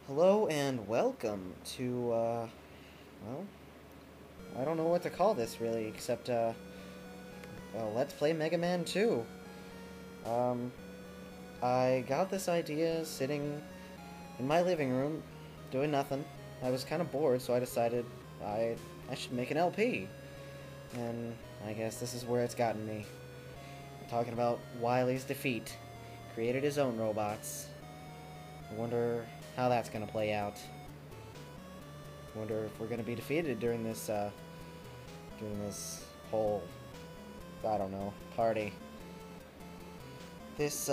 Hello and welcome to, well, I don't know what to call this really, except, well, let's play Mega Man 2. Um, I got this idea sitting in my living room, doing nothing. I was kind of bored, so I decided I should make an LP. And I guess this is where it's gotten me. I'm talking about Wily's defeat. Created his own robots. I wonder how that's gonna play out. Wonder if we're gonna be defeated during this whole, I don't know, party. This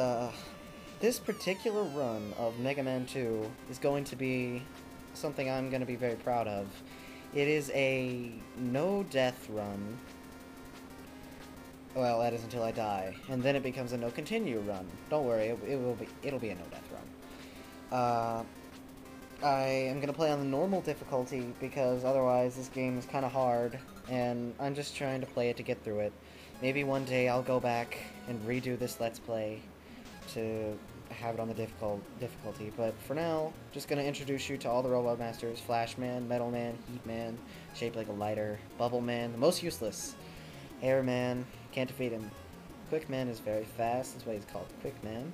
this particular run of Mega Man 2 is going to be something I'm gonna be very proud of. It is a no death run. Well, that is until I die, and then it becomes a no continue run. Don't worry, it'll be a no death run. I am going to play on the normal difficulty because otherwise this game is kind of hard, and I'm just trying to play it to get through it. Maybe one day I'll go back and redo this Let's Play to have it on the difficulty, but for now, just going to introduce you to all the Robot Masters: Flash Man, Metal Man, Heat Man, shaped like a lighter, Bubble Man, the most useless, Air Man, can't defeat him, Quick Man is very fast, that's why he's called Quick Man.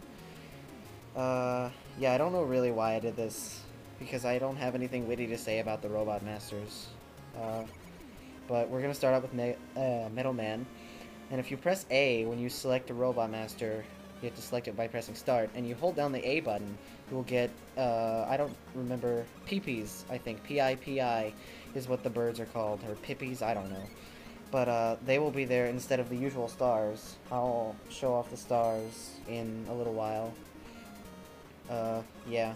Yeah, I don't know really why I did this, because I don't have anything witty to say about the Robot Masters. But we're going to start out with Metal Man, and if you press A when you select a Robot Master, you have to select it by pressing Start, and you hold down the A button, you will get, I don't remember, Pipis, I think. P-I-P-I is what the birds are called, or Pippies, I don't know. But they will be there instead of the usual stars. I'll show off the stars in a little while. Yeah.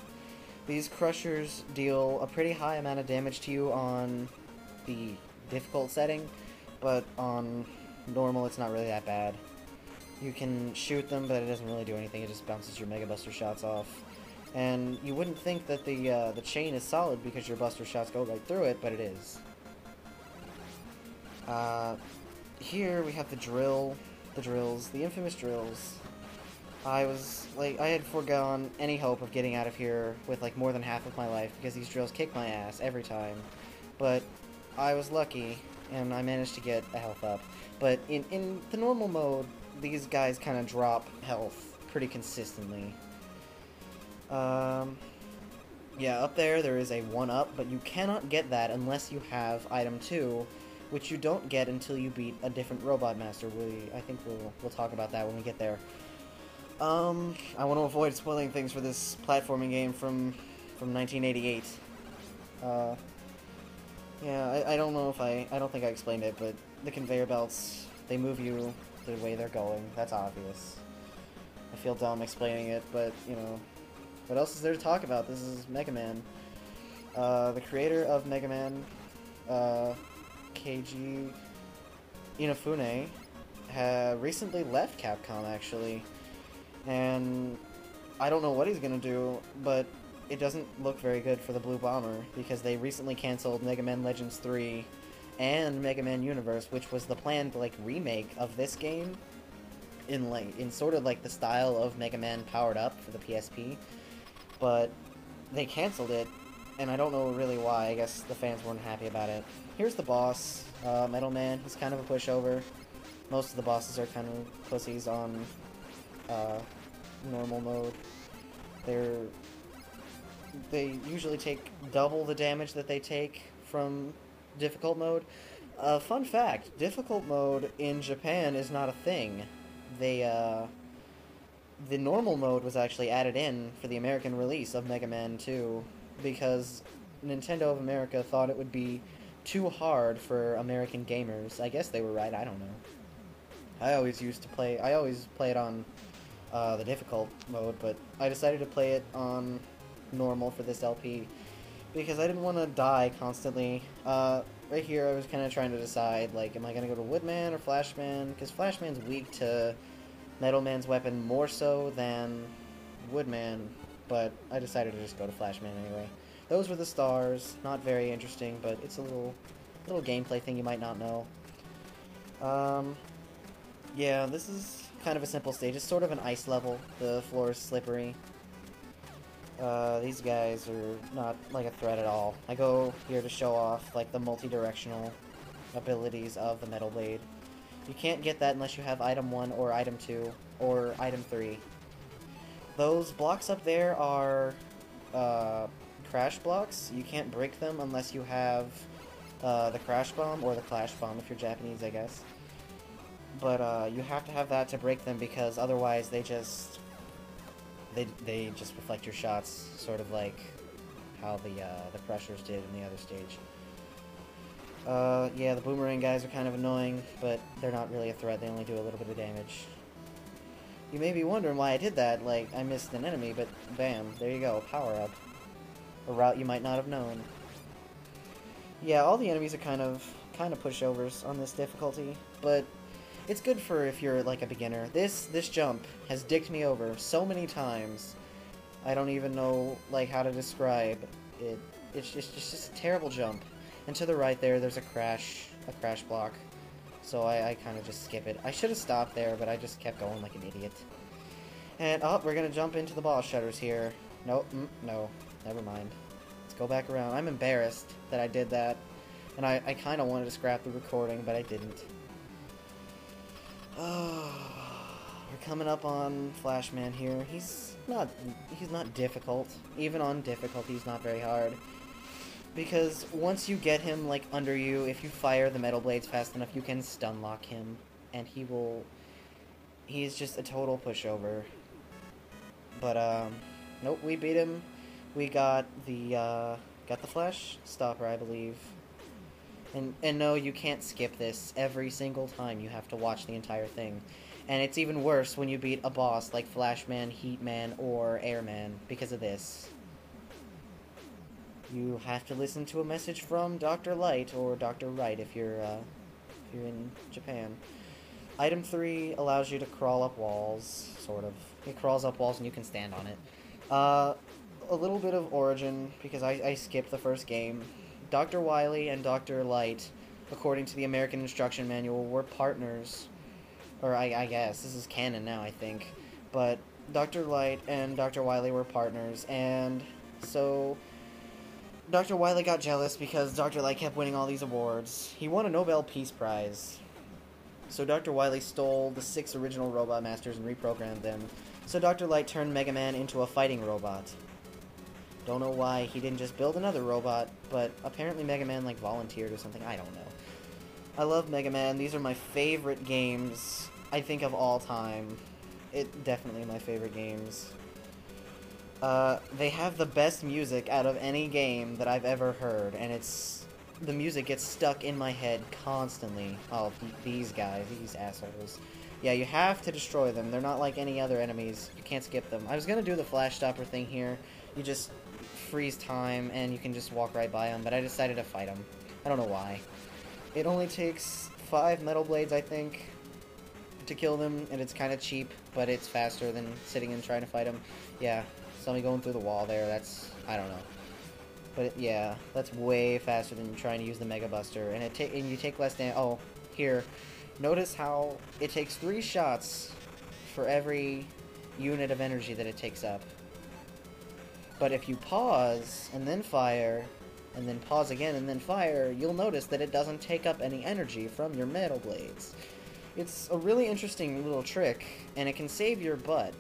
These crushers deal a pretty high amount of damage to you on the difficult setting, but on normal it's not really that bad. You can shoot them, but it doesn't really do anything, it just bounces your Mega Buster shots off. And you wouldn't think that the chain is solid because your Buster shots go right through it, but it is. Here we have the drills, the infamous drills. I had foregone any hope of getting out of here with, like, more than half of my life, because these drills kick my ass every time. But I was lucky, and I managed to get a health up. But in the normal mode, these guys kind of drop health pretty consistently. Yeah, up there is a 1-up, but you cannot get that unless you have item 2, which you don't get until you beat a different Robot Master. I think we'll talk about that when we get there. I want to avoid spoiling things for this platforming game from 1988. Yeah, I don't know if I don't think I explained it, but the conveyor belts, they move you the way they're going. That's obvious. I feel dumb explaining it, but, you know, what else is there to talk about? This is Mega Man. The creator of Mega Man, Keiji Inafune, recently left Capcom, actually. And I don't know what he's gonna do, but it doesn't look very good for the Blue Bomber, because they recently canceled Mega Man Legends 3 and Mega Man Universe, which was the planned, like, remake of this game in sort of like the style of Mega Man Powered Up for the PSP. But they canceled it, and I don't know really why. I guess the fans weren't happy about it. Here's the boss, Metal Man. He's kind of a pushover. Most of the bosses are kind of pussies on normal mode. They usually take double the damage that they take from difficult mode. Fun fact, difficult mode in Japan is not a thing. The normal mode was actually added in for the American release of Mega Man 2 because Nintendo of America thought it would be too hard for American gamers. I guess they were right, I don't know. I always play it on the difficult mode, but I decided to play it on normal for this LP because I didn't want to die constantly. Right here I was kind of trying to decide, like, am I going to go to Woodman or Flashman? Because Flashman's weak to Metal Man's weapon more so than Woodman, but I decided to just go to Flashman anyway. Those were the stars. Not very interesting, but it's a little gameplay thing you might not know. Yeah, this is kind of a simple stage. It's sort of an ice level. The floor is slippery. These guys are not, like, a threat at all. I go here to show off, like, the multi-directional abilities of the Metal Blade. You can't get that unless you have Item 1 or Item 2 or Item 3. Those blocks up there are, crash blocks. You can't break them unless you have, the Crash Bomb or the Clash Bomb if you're Japanese, I guess. But, you have to have that to break them because otherwise they just reflect your shots, sort of like how the Crushers did in the other stage. Yeah, the Boomerang guys are kind of annoying, but they're not really a threat, they only do a little bit of damage. You may be wondering why I did that, like, I missed an enemy, but bam, there you go, power up. A route you might not have known. Yeah, all the enemies are kind of pushovers on this difficulty, but it's good for if you're, like, a beginner. This jump has dicked me over so many times. I don't even know, like, how to describe it. It's just a terrible jump. And to the right there's a crash block. So I kind of just skip it. I should have stopped there, but I just kept going like an idiot. And, oh, we're gonna jump into the boss shutters here. Nope, no, never mind. Let's go back around. I'm embarrassed that I did that. And I kind of wanted to scrap the recording, but I didn't. Oh, we're coming up on Flashman here. He's not difficult. Even on difficult, he's not very hard. Because once you get him, like, under you, if you fire the metal blades fast enough, you can stun lock him. And he's just a total pushover. But, nope, we beat him. We got the flash stopper, I believe. And no, you can't skip this every single time. You have to watch the entire thing. And it's even worse when you beat a boss like Flashman, Heatman, or Airman because of this. You have to listen to a message from Dr. Light or Dr. Wright if you're in Japan. Item 3 allows you to crawl up walls, sort of. It crawls up walls and you can stand on it. A little bit of origin, because I skipped the first game. Dr. Wily and Dr. Light, according to the American Instruction Manual, were partners. Or I guess, this is canon now, I think. But Dr. Light and Dr. Wily were partners, and so Dr. Wily got jealous because Dr. Light kept winning all these awards. He won a Nobel Peace Prize. So Dr. Wily stole the 6 original Robot Masters and reprogrammed them. So Dr. Light turned Mega Man into a fighting robot. Don't know why he didn't just build another robot, but apparently Mega Man, like, volunteered or something. I don't know. I love Mega Man. These are my favorite games, I think, of all time. Definitely my favorite games. They have the best music out of any game that I've ever heard, and the music gets stuck in my head constantly. Oh, these guys, these assholes. Yeah, you have to destroy them. They're not like any other enemies. You can't skip them. I was gonna do the flash stopper thing here. You just freeze time, and you can just walk right by them, but I decided to fight them. I don't know why. It only takes 5 metal blades, I think, to kill them, and it's kind of cheap, but it's faster than sitting and trying to fight them. Yeah, saw me going through the wall there. I don't know. But yeah, that's way faster than trying to use the Mega Buster, and you take less damage. Oh, here, notice how it takes 3 shots for every unit of energy that it takes up. But if you pause, and then fire, and then pause again, and then fire, you'll notice that it doesn't take up any energy from your metal blades. It's a really interesting little trick, and it can save your butt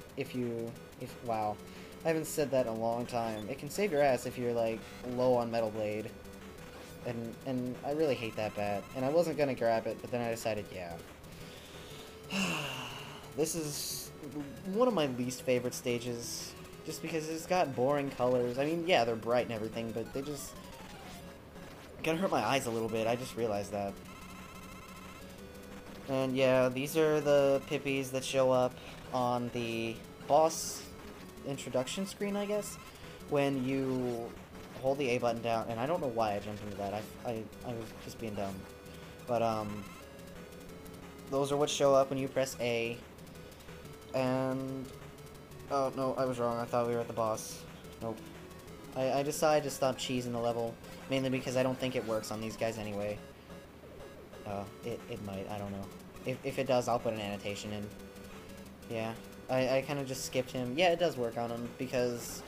wow. I haven't said that in a long time. It can save your ass if you're, like, low on metal blade. And I really hate that bat. And I wasn't gonna grab it, but then I decided, yeah. This is one of my least favorite stages. Just because it's got boring colors. I mean, yeah, they're bright and everything, but they just gonna hurt my eyes a little bit. I just realized that. And yeah, these are the Pipis that show up on the boss introduction screen, I guess, when you hold the A button down. And I don't know why I jumped into that. I was just being dumb. But, those are what show up when you press A. And oh, no, I was wrong. I thought we were at the boss. Nope. I decided to stop cheesing the level, mainly because I don't think it works on these guys anyway. It might, I don't know. If it does, I'll put an annotation in. Yeah, I kind of just skipped him. Yeah, it does work on him, because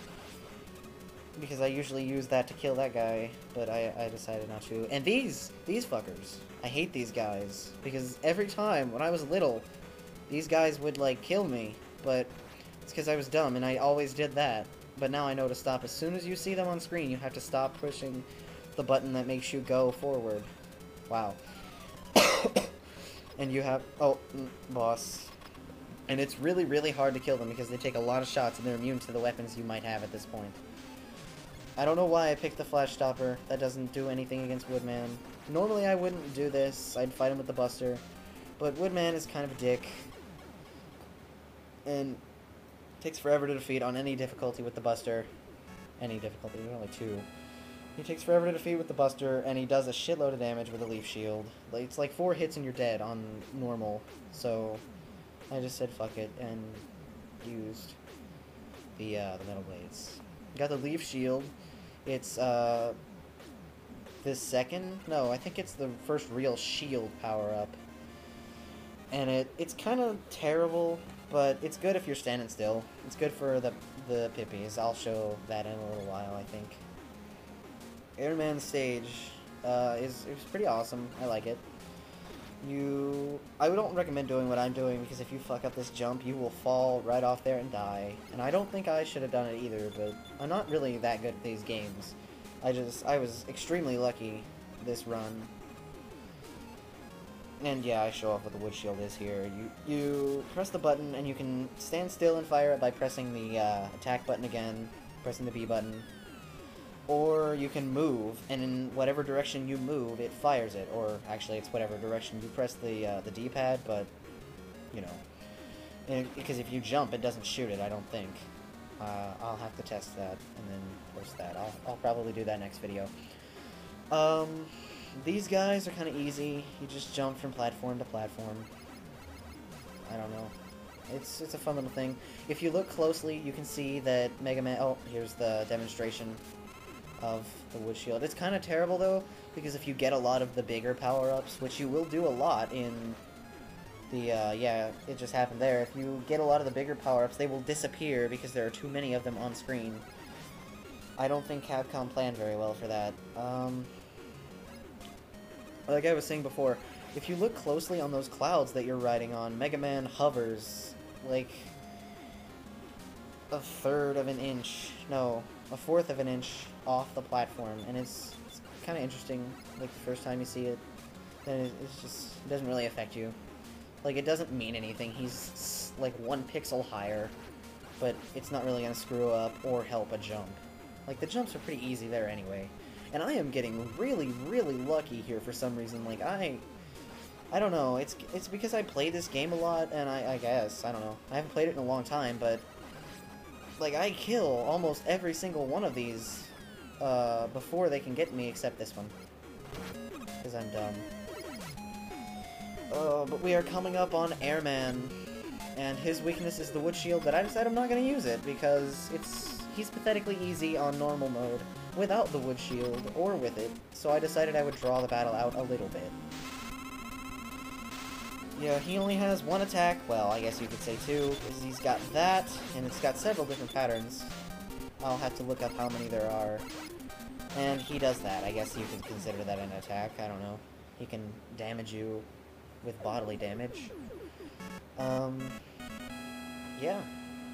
because I usually use that to kill that guy, but I decided not to. And these fuckers. I hate these guys, because every time when I was little, these guys would, like, kill me, but it's because I was dumb, and I always did that. But now I know to stop. As soon as you see them on screen, you have to stop pushing the button that makes you go forward. Wow. And you have... Oh, boss. And it's really, really hard to kill them because they take a lot of shots and they're immune to the weapons you might have at this point. I don't know why I picked the Flash Stopper. That doesn't do anything against Woodman. Normally I wouldn't do this. I'd fight him with the Buster. But Woodman is kind of a dick. And takes forever to defeat on any difficulty with the Buster. Any difficulty, there's only 2. He takes forever to defeat with the Buster, and he does a shitload of damage with a Leaf Shield. It's like 4 hits and you're dead on normal, so I just said fuck it and used the Metal Blades. Got the Leaf Shield. It's the second? No, I think it's the first real shield power-up. And it's kind of terrible, but it's good if you're standing still. It's good for the Pipis. I'll show that in a little while, I think. Airman stage is pretty awesome. I like it. I don't recommend doing what I'm doing, because if you fuck up this jump, you will fall right off there and die. And I don't think I should have done it either, but I'm not really that good at these games. I was extremely lucky this run. And yeah, I show off what the wood shield is here. You press the button, and you can stand still and fire it by pressing the attack button again, pressing the B button. Or you can move, and in whatever direction you move, it fires it. Or actually, it's whatever direction you press the D-pad, but, you know. Because if you jump, it doesn't shoot it, I don't think. I'll have to test that, and then post that. I'll probably do that next video. These guys are kind of easy. You just jump from platform to platform. I don't know. It's a fun little thing. If you look closely, you can see that Mega Man... Oh, here's the demonstration of the wood shield. It's kind of terrible, though, because if you get a lot of the bigger power-ups, which you will do a lot in the... yeah, it just happened there. If you get a lot of the bigger power-ups, they will disappear because there are too many of them on screen. I don't think Capcom planned very well for that. Like I was saying before, if you look closely on those clouds that you're riding on, Mega Man hovers, like, a third of an inch, no, a fourth of an inch off the platform, and it's kind of interesting, like, the first time you see it, then it's just, it doesn't really affect you. Like, it doesn't mean anything, he's, like, 1 pixel higher, but it's not really gonna screw up or help a jump. Like, the jumps are pretty easy there anyway. And I am getting really, really lucky here for some reason. Like, I don't know. It's because I play this game a lot, and I guess. I don't know. I haven't played it in a long time, but... Like, I kill almost every single one of these before they can get me, except this one. Because I'm dumb. But we are coming up on Airman. And his weakness is the wood shield, but I decided I'm not going to use it, because he's pathetically easy on normal mode without the wood shield, or with it, so I decided I would draw the battle out a little bit. Yeah, he only has 1 attack, well, I guess you could say 2, because he's got that, and it's got several different patterns. I'll have to look up how many there are. And he does that, I guess you could consider that an attack, I don't know. He can damage you with bodily damage. Yeah,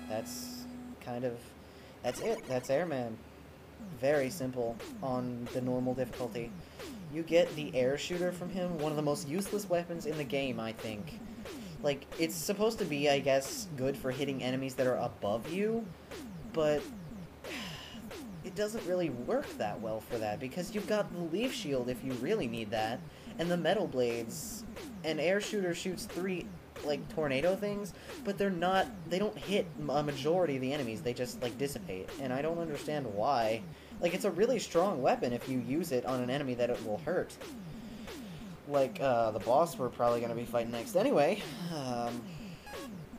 that's it, that's Airman. Very simple on the normal difficulty. You get the air shooter from him, one of the most useless weapons in the game, I think. Like, it's supposed to be, I guess, good for hitting enemies that are above you, but it doesn't really work that well for that, because you've got the Leaf Shield if you really need that, and the Metal Blades. An air shooter shoots 3, like, tornado things, but they don't hit a majority of the enemies, they just, like, dissipate, and I don't understand why. Like, it's a really strong weapon if you use it on an enemy that it will hurt. Like, the boss we're probably gonna be fighting next anyway.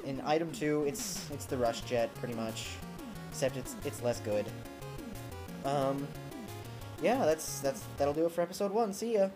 In item 2, it's the Rush Jet, pretty much, except it's less good. Yeah, that'll do it for episode 1, see ya!